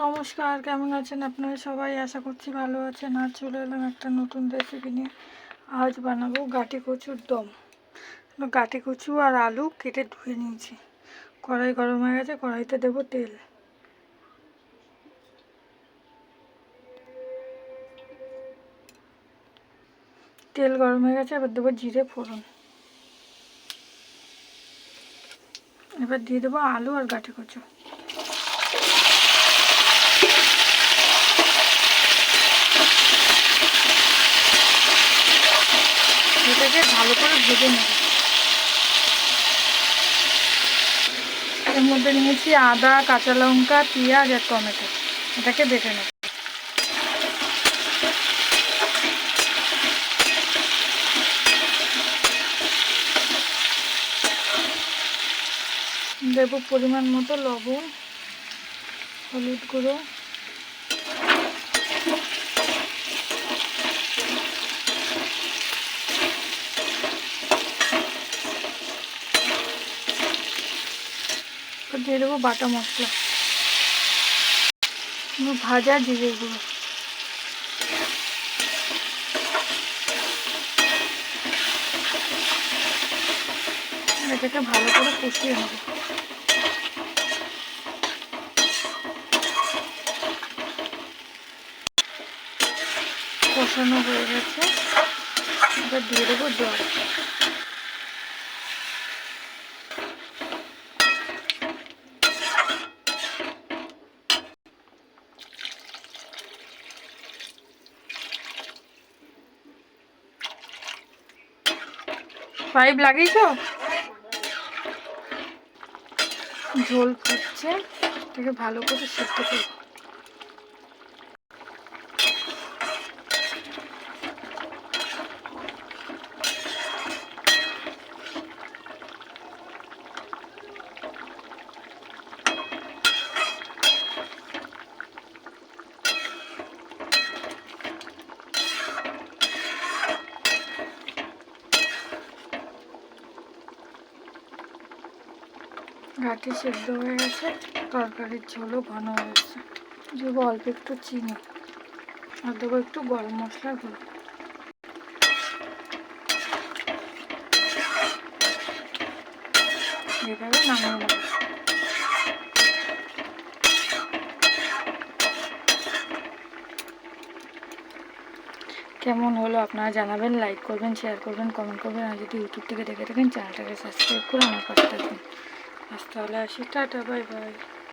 নমস্কার, কেমন আছেন আপনারা সবাই? আশা করছি ভালো আছেন। আজ চলে এলাম একটা নতুন রেসিপি নিয়ে। আজ বানাবো গাটি কচুর দম। গাটি কচু আর আলু কেটে ধুয়ে নিয়েছি। কড়াই গরম হয়ে গেছে, কড়াইতে দেবো তেল। তেল গরম হয়ে গেছে, এবার দেবো জিরে ফোড়ন। এবার দিয়ে দেবো আলু আর গাটি কচু। এটাকে ভালো করে ভেজে নেব। এর মধ্যে নিয়েছি আদা, কাঁচা লঙ্কা, পেঁয়াজ আর টমেটো। এটাকে বেটে নেব। দেব পরিমাণ মতো লবণ, হলুদ গুঁড়ো, দিয়ে দেবো বাটা মশলা, ভাজা জিরে গুঁড়ো। এটাকে ভালো করে কষিয়ে নেব। কষানো হয়ে গেছে, এবার দিয়ে দেবো জল। পাইপ লাগিয়েছ? ঝোল ফুটছে, এটাকে ভালো করে সেদ্ধ করব। ঘাটি সেদ্ধ হয়ে গেছে, তরকারির ঝোলও ঘন হয়ে গেছে। দেবো অল্প একটু চিনি আর দেবো একটু গরম মশলার গুঁড়ো। এভাবে নামিয়ে নেব। কেমন হলো আপনারা জানাবেন, লাইক করবেন, শেয়ার করবেন, কমেন্ট করবেন। আর যদি ইউটিউব থেকে দেখে থাকেন চ্যানেলটাকে সাবস্ক্রাইব করে আমার পাশে থাকবেন। আজ তাহলে আসি, টাটা, বাই বাই।